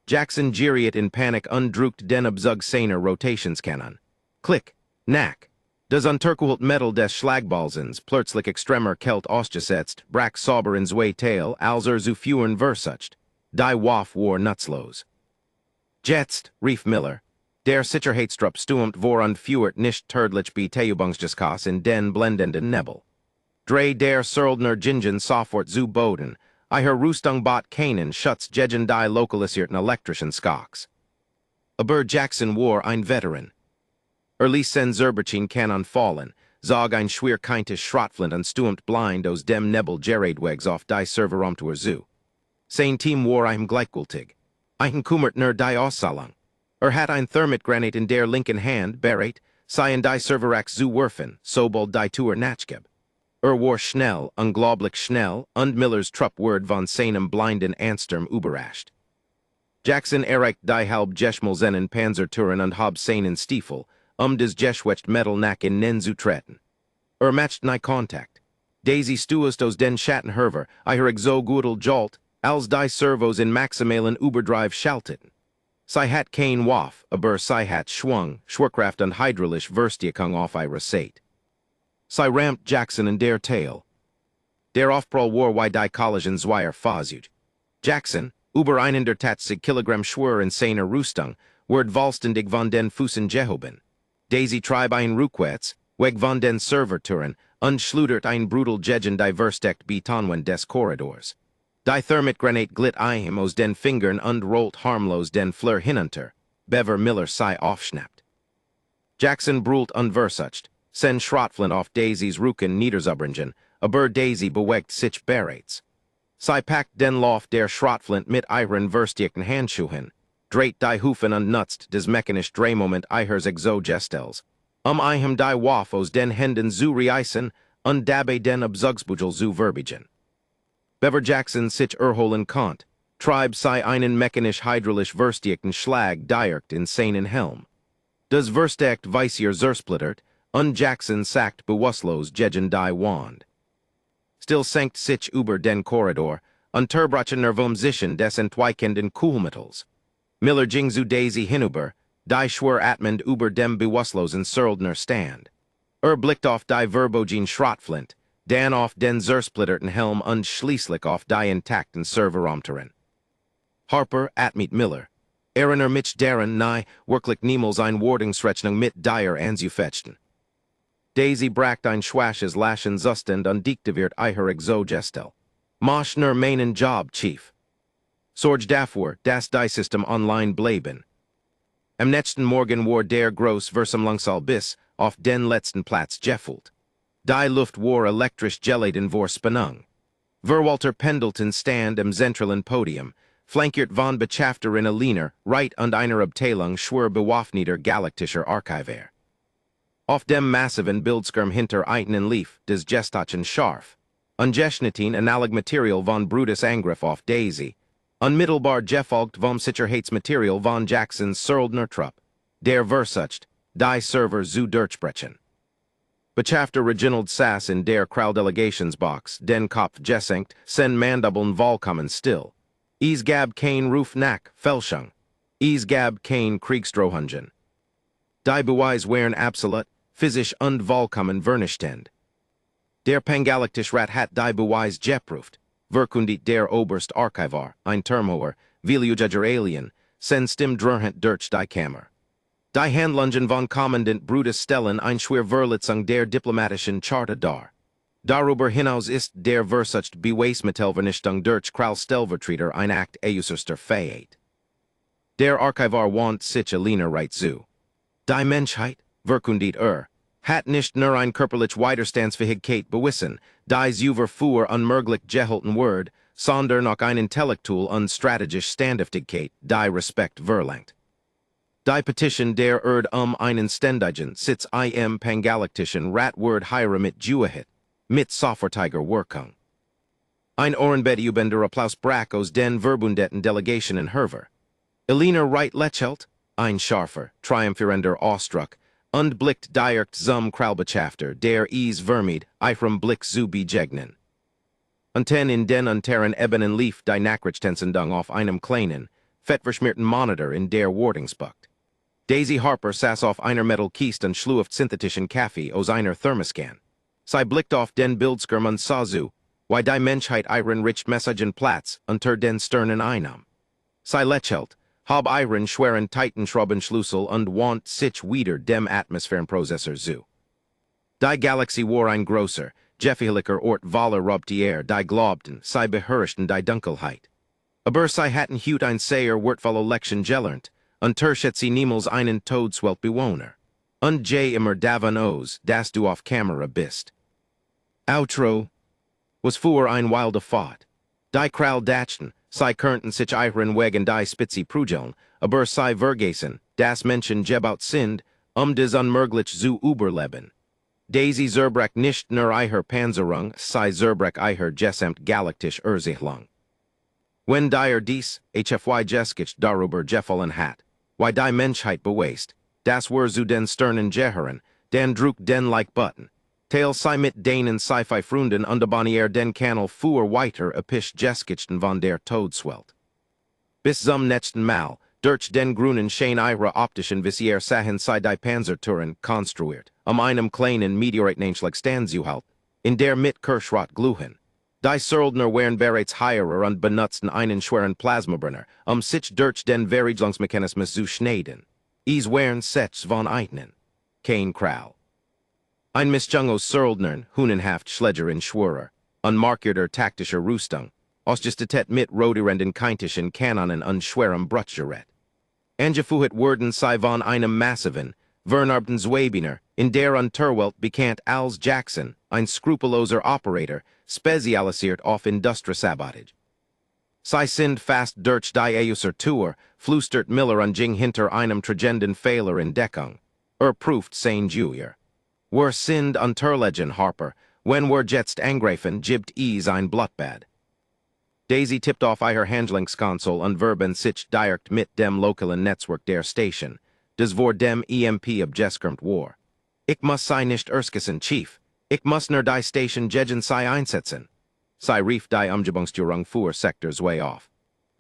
Jackson geriet in Panik und drückt den Abzugseiner Rotationskanon. Klick, knack. Das unterkuhlt Metal des Schlagbalsens plötzlich extremer Kelt ausgesetzt, brach sauber in zwei Teil, als zu führen versucht. Die Waff war nutzlos. Jetzt, rief Miller. Der Sicherheitstrupp stürmt vor und führt nicht tödlich Betäubungsgas in den blendenden Nebel. Drei der Söldner gingen sofort zu Boden, ihr Rüstung bot keinen Schutz gegen die lokalisierten elektrischen Skoks. Aber Jackson war ein Veteran. Ließ Zerberchin Kanon fallen, zog ein schwerkeintes Schrotflint und stürmt blind aus dem Nebel Geradwegs auf die Serverraumtour zu. Sein Team war ihm gleichgültig. Ein kümmert nur die Auszahlung. Hat ein Thermitgranat in der linken Hand, bereit, seien die Serverax zu werfen, sobald die Tour nachgib. War schnell, unglaublich schnell, und Millers Trupp word von seinem blinden Ansturm überrascht. Jackson erreicht die halb Jeschmelzenen Panzertouren und hab seinen Stiefel, des Jeschwecht Metal nach innen zu treten. Matcht nie Kontakt. Daisy stuest aus den Schattenherver, ihr so gudel jolt, als die Servos in maximalen Überdrive schalteten. Sie hat kein Waff, aber sie hat Schwerkraft und hydraulisch Verstärkung auf ihrer Seite. Sie rammt Jackson in der Tail. Der Aufprall war wie die Collision zweier Fahrzeuge. Jackson, über 180 Kilogramm schwer in seiner Rüstung, wird vollständig von den Füßen gehoben. Daisy trieb ein Rückwärts, weg von den Servertüren, und schludert ein brutal gegen die versteckt Betonwand des Korridors. Die Thermitgranat glitt ihm aus den Fingern und rollt harmlos den Fleur hinunter, bever Miller sei aufschnappt. Jackson brüllt unversucht, sen Schrotflint auf Daisys Rücken niederzubringen, aber Daisy bewegt sich bereits. Sie packt den Lauf der Schrotflint mit ihren verstärkten Handschuhen, dreht die Hufen und nutzt des mechanisch Drehmoment ihres Exogestels, ihm die Waff aus den Händen zu reißen und dabei den Abzugsbügel zu verbiegen. Bever Jackson sich erholen konnt, trieb sei einen mechanisch hydraulisch verstärkten Schlag direkt in seinen Helm. Das verstärkt Visier zersplittert, und Jackson sackt bewusstlos gegen die Wand. Still senkt sich über den Korridor, unterbrochen Nervumsichen des entweichenden Kühlmittels. Miller ging zu Daisy hinüber, die schwer atmend über dem bewusstlosen Söldner stand. Blickt auf die verbogen Schrotflint, dann auf den zersplitterten Helm und schließlich auf die intakten Serverraumtüren. Harper atmet Miller. Mit deren wirklich niemals ein Wardungsrechnung mit dir anzufechten. Daisy brakt ein schwashes laschen Zustand undictiviert eiher exogestel. Mosch nur meinen Job, Chief. Sorge dafür, das die System online bleiben. Am nächsten Morgen war der groß versum langsal bis auf den letzten Platz gefüllt. Die Luft war elektrisch geladen vor Spannung. Walter Pendleton stand am zentralen Podium, flankiert von Botschafterin Aliner, right und einer Abteilung schwer bewaffneter galaktischer Archivar. Auf dem massiven Bildschirm hinter einen lief des Gestachen scharf. Ungeschnitten analog Material von Brutus Angriff auf Daisy. Unmittelbar gefolgt vom Sicherheitsmaterial von Jacksons Söldnertrupp, der versucht, die Server zu durchbrechen. Botschafter Reginald Sass in der Kraudelegationsbox, den Kopf gesenkt, sen Mandibeln vollkommen still. Es gab kein Ruf nach Fälschung. Es gab kein Kriegsdrohungen. Die Beweis waren absolut, physisch und vollkommen vernichtend. Der Pangalaktisch Rat hat die Beweis geprüft. Verkündigt der Oberst Archivar, ein Termhoher, Viljujager Alien, sen stim drurhent durch die Kammer. Die Handlungen von Kommandant Brutus stellen ein schwer Verletzung der diplomatischen Charta dar. Darüber hinaus ist der Versucht Beweismittelvernichtung durch Krallstellvertreter ein Akt äußerster Fähigkeit. Der Archivar want sich Alina right zu. Die Menschheit, verkündigt hat nicht nur ein körperlich Widerstandsfähigkeit bewiesen, die über für unmöglich gehalten wird, sondern auch ein intellektuell und strategisch Standhaftigkeit, die Respekt verlangt. Die Petition der einen ständigen Sitz im Pangalaktischen Ratwort Heire mit Juahit, mit sofortiger Wirkung. Ein ohrenbedübender Applaus brach aus den verbundeten Delegationen hervor. Alina Wright lächelt, ein scharfer, triumphierender Ausdruck, und blickt direkt zum Kralbotschafter, der vermied, eifrem Blick zu begegnen. Unten in den unteren Ebenen lief die Nachrichtensendung auf einem kleinen, fettverschmierten Monitor in der Wartungsbucht. Daisy Harper saß auf einer Metallkiste und schlürft synthetischen Kaffee aus einer Thermoskan. Sie blickt auf den Bildschirm und sah zu, wie die Menschheit ihren Richtmessagen Platz unter den Sternen einnahm. Sie lächelt, hab ihren schweren Titanschraubenschlüssel und want sich wieder dem Atmosphärenprozessor zu. Die Galaxie war ein großer, gefährlicher Ort voller Raubtiere, die glaubten, sie beherrschten die Dunkelheit. Aber sie hatten heut ein sehr wertvolle Lektion gelernt, unterschätzt sie niemals einen Todeswelt-Bewohner. Und immer davon aus, dass du auf Kamera bist. Outro was für ein wilde Fahrt. Die Krall dachten, sie könnten sich ihren Wegen die Spitze prügeln, aber sie vergessen, dass Menschen gebaut sind, des unmöglich zu überleben. Daisy zerbrach nicht nur ihre Panzerung, sie zerbrach ihre gesamt galaktisch Ersichtlang. Wenn dies HFY geskich darüber gefallen hat, wie die Menschheit beweist, das war zu den Sternen gehören, dann drück den Like-Button. Teil sei mit denen Sci-Fi Freunden und abonnier den Kanal für weiter episch Geschichten von der Todeswelt. Bis zum nächsten Mal, durch den grünen Schein ihrer optischen Visier sahen sie die Panzertüren konstruiert, einem kleinen Meteoritnähnlich Standzuhalt, in der mit Kirschrot glühen. Die Söldner waren bereits heirer und benutzten einen schweren Plasmabrenner, sich durch den Verriegelungsmechanismus zu schneiden. Es waren sechs von ihnen. Kein Krall. Ein Mischung aus Söldnern, hunenhaft Schledger in Schwörer, unmarkierter taktischer Rüstung, ausgestattet mit rotierenden Keintischen Kanonen und schwerem Brutgerät. Angefuhet wurden sie von einem massiven, vernarbten Zwebiner, in der Unterwelt bekannt als Jackson, ein skrupelloser Operator, spezialisiert auf Industriesabotage. Sie sind fast durch die Tour, flüstert Miller und ging hinter einem tragenden Fehler in Deckung. Prüft sein Julier. Wir sind unterlegen, Harper, wenn wir jetzt angreifen, gibt es ein Blutbad. Daisy tippt auf ihre Handlungskonsole und verben sich direkt mit dem lokalen Netzwerk der Station, das vor dem EMP abgeskermt war. Ich muss sie nicht erskissen, Chief. Ich muss nur die Station gegen sie einsetzen. Sie rief die Umgebungssteuerung für Sektor 2 auf.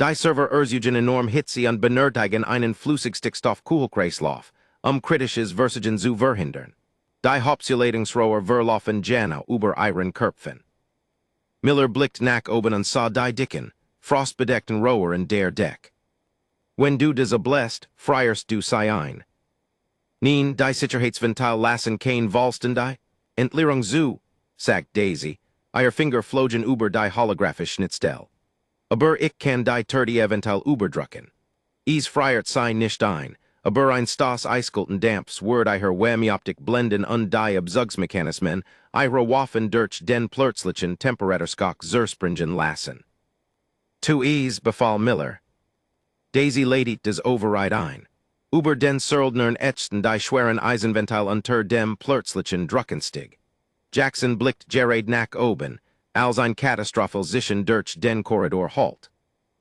Die Server erzeugen enorm Hitze und benötigen einen Flüssigstickstoff-Kühlkreislauf, kritisches Versagen zu verhindern. Die Hauptleitungsrohre verlaufen Jana über ihren Köpfen. Miller blickt nach oben und sah die dicken, frostbedeckten Rohre in der Deck. Wenn du das ablässt, freierst du sie ein. Nein, die Sicherheitsventil lassen kein Volsten die, Entleerung zu, sagt Daisy, ihr Finger flogen über die holographisch Schnittstelle. Aber ich kann die Turdi eventuell überdrucken. Is friert sei nicht ein, aber ein Stoss eiskulten Damps word ihr Whammy-Optik blenden und die Abzugsmechanismen ihre Waffen durch den plötzlichen Temperaturskok zerspringen lassen. To ease befahl Miller. Daisy ladit des Override ein. Über den Söldnern ätzten die schweren Eisenventil unter dem plötzlichen Druckenstig. Jackson blickt Gerard nach oben, als ein Katastrophal Zischen durch den Korridor halt.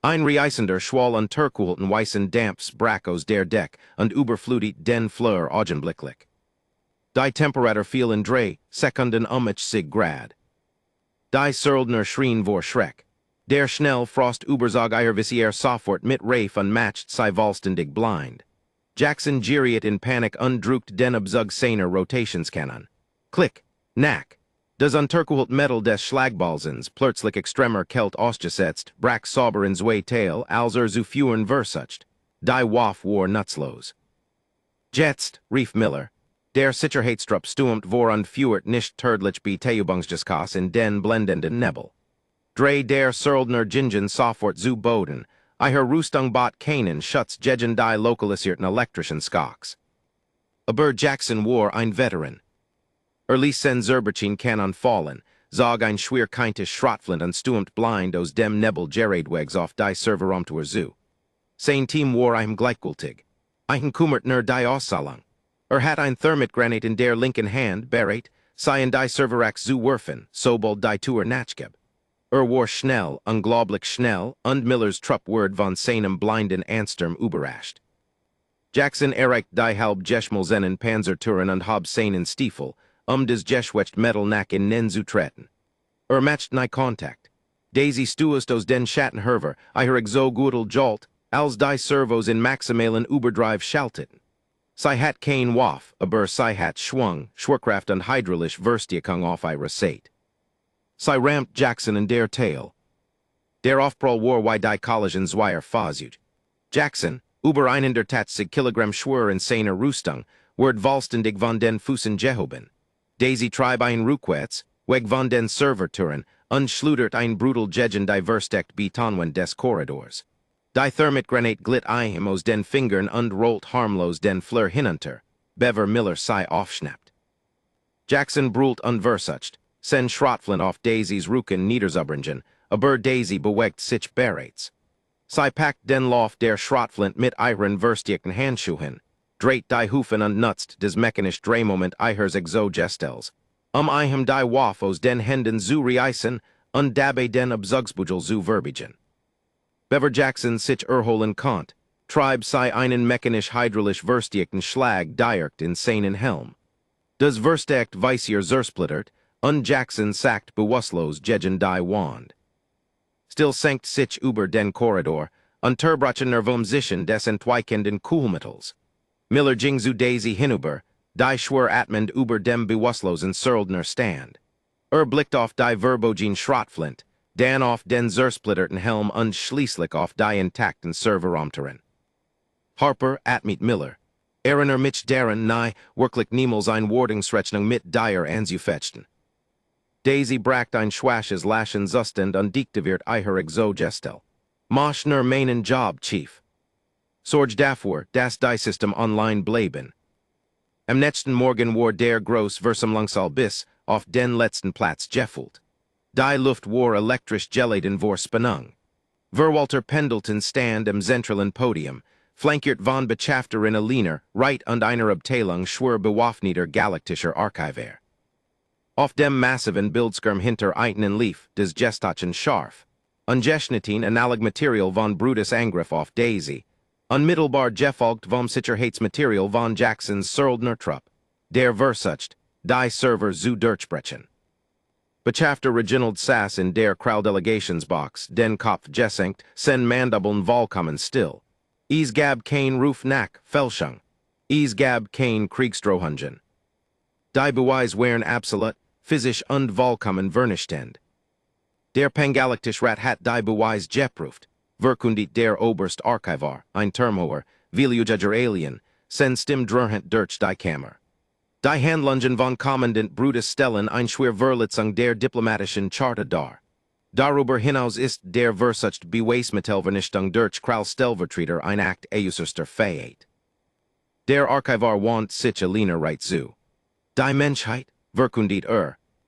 Ein reißender Schwall unterkuhlten weißen Damps Brackos der Deck und überflutet den Fleur augenblicklich. Die Temperatur fiel in 3 Sekunden sich grad. Die Söldner schrien vor Schreck. Der schnell Frost überzog ihr Visier sofort mit Rafe unmatched sei vollständig blind. Jackson geriet in Panik undruckt den Abzugseiner Rotationskanon. Klick, knack. Das unterkuhlt Metal des Schlagbalsens plötzlich extremer Kelt ausgesetzt, brack sauber in zwei Teil, als zu führen versucht. Die Waff war nutzlos. Jetzt, rief Miller. Der Sicherheitstrupp stürmt vor und führt nicht tödlich Betäubungsgas in den blendenden Nebel. Drei der Söldner Gingen sofort zu Boden, ihr Rüstung bot keinen Schutz gegen die lokalisierten elektrischen Skoks. Aber Jackson war ein Veteran. Ließ Zerberchin kann fallen, zog ein schwerkeintes Schrotflint und stürmt blind aus dem Nebel Geradwegs auf die Serverraumtour zu. Sein Team war ihm gleichgültig. Ein kümmert nur die Auszahlung. Hat ein Thermitgranat in der linken Hand, bereit, seien die Serverax zu werfen, sobald die Tour nachgib. War schnell, unglaublich schnell, und Millers Trupp word von seinem blinden Ansturm überrascht. Jackson erreicht die halb Jeschmelzenen Panzertouren und hab seinen Stiefel, des Jeschwecht Metal nach innen zu treten. Matcht nie Kontakt. Daisy stuest aus den Schattenherver, ihr so gudel jolt, als die Servos in maximalen Überdrive schalteten. Sie hat kein Waff, aber sie hat Schwerkraft und hydraulisch Verstärkung auf ihre Seite. Sie rammt Jackson in der Tail. Der Aufprall war wie die Collision zweier Fahrzeuge. Jackson, über 180 Kilogramm schwer in seiner Rüstung, wird vollständig von den Füßen gehoben. Daisy trieb ein Rückwärts, weg von den Servertüren, und schludert ein brutal gegen die versteckt Betonwand des Korridors. Die Thermitgranat glitt ihm aus den Fingern und rollt harmlos den Fleur hinunter, bever Miller sei aufschnappt. Jackson brüllt unversucht, sen Schrotflint auf Daisys Rücken niederzubringen, aber Daisy bewegt sich bereits. Sie packt den Lauf der Schrotflint mit ihren verstärkten Handschuhen, dreht die Hufen und nutzt des mechanisch Drehmoment ihres Exogestels, ihm die Waff aus den Händen zu reißen und dabei den Abzugsbügel zu verbiegen. Bever Jackson sich erholen konnt, trieb sei einen mechanisch hydraulisch verstärkten Schlag direkt in seinen Helm. Das verstärkt Visier zersplittert, und Jackson sackt bewusstlos gegen die Wand. Still senkt sich über den Korridor, unterbrochen Nervumsichen des entweichenden Kühlmittels. Miller ging zu Daisy hinüber, die schwer atmend über dem bewusstlosen Söldner stand. Blickt auf die verbogen Schrotflint, dann auf den zersplitterten Helm und schließlich auf die intakten Serverraumtüren. Harper atmet Miller. Mich deren nahe wirklich niemals ein Wardungsrechnung mit dir anzufechten. Daisy brackt ein schwaches Laschen Zustand und diktiviert ihre Exogestel. Mach nur meinen Job, Chief. Sorge dafür, dass die System online bleiben. Am nächsten Morgen war der groß Versammlungssaal bis auf den letzten Platz gefüllt. Die Luft war elektrisch geladen vor Spannung. Walter Pendleton stand am zentralen Podium, flankiert von Botschafterin Alina, Reit und einer Abteilung schwer bewaffneter galaktischer Archivar. Auf dem massiven Bildschirm hinter einen lief des Gestachen scharf. Ungeschnitten analog Material von Brutus Angriff auf Daisy. Unmittelbar gefolgt vom Sicherheitsmaterial von Jacksons Söldner Trupp. Der versucht, die Server zu durchbrechen. Botschafter Reginald Sass in der Crowdelegationsbox, den Kopf gesenkt, sen Mandibeln vollkommen still. Gab kein Ruf nach Fälschung. Gab kein Kriegsdrohungen. Die Beweis wären absolut, physisch und vollkommen vernichtend. Der Pangalaktisch Rat hat die Beweis geprüft, verkündigt der Oberst Archivar, ein Termhoher, Viljujager Alien, sen stim dröhnt durch die Kammer. Die Handlungen von Kommandant Brutus Stellen ein schwer Verletzung der diplomatischen Charta dar. Darüber hinaus ist der Versucht Beweismittelvernichtung durch Krallstellvertreter ein Akt äußerster Fähigkeit. Der Archivar want sich Alina right zu. Die Menschheit, verkündet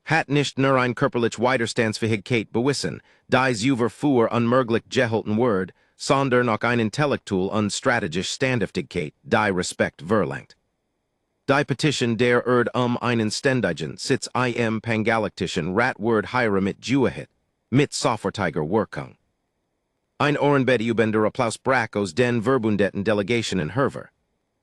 hat nicht nur ein körperlich Widerstandsfähigkeit bewiesen, dies über für unmöglich gehalten Word, sondern auch ein intellektuell und strategisch Standhaftigkeit, die Respekt verlangt. Die Petition der einen ständigen Sitz im pangalaktischen Ratword Hira mit Juahit, mit sofortiger Wirkung. Ein Ohrenbedübender Applaus Brackos den Verbundeten Delegationen Herver.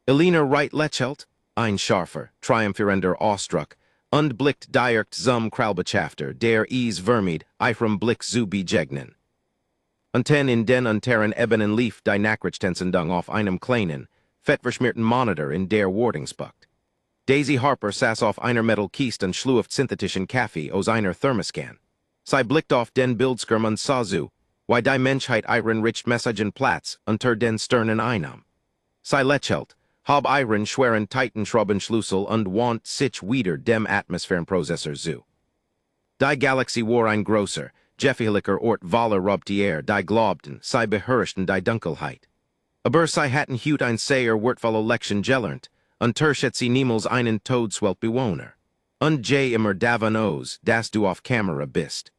Elina Wright Lechelt, ein scharfer, triumphierender Ausdruck, und blickt direkt zum Kralbechafter, der vermid, eifrem Blick zu begegnen. Unten in den unteren Ebenen lief die Nachrichtensendung auf einem kleinen, fettverschmierten Monitor in der Wardingsbucht. Daisy Harper saß auf einer Metallkiste und schluft synthetischen Kaffee aus einer Thermoskan. Sie blickt auf den Bildschirm und sah zu, wie die Menschheit ihren Richtmessagen Platz unter den Sternen einnahm. Sie lächelt, hab ihren schweren Titanschraubenschlüssel und want sich wieder dem Atmosphärenprozessor zu. Die Galaxie war ein großer, gefährlicher Ort voller Raubtiere, die glaubten, sie beherrschten die Dunkelheit. Aber sie hatten heut ein sehr wertvolle Lektion gelernt, unterschätzt sie niemals einen Todeswelt-Bewohner. Und immer davon aus, dass du auf Kamera bist.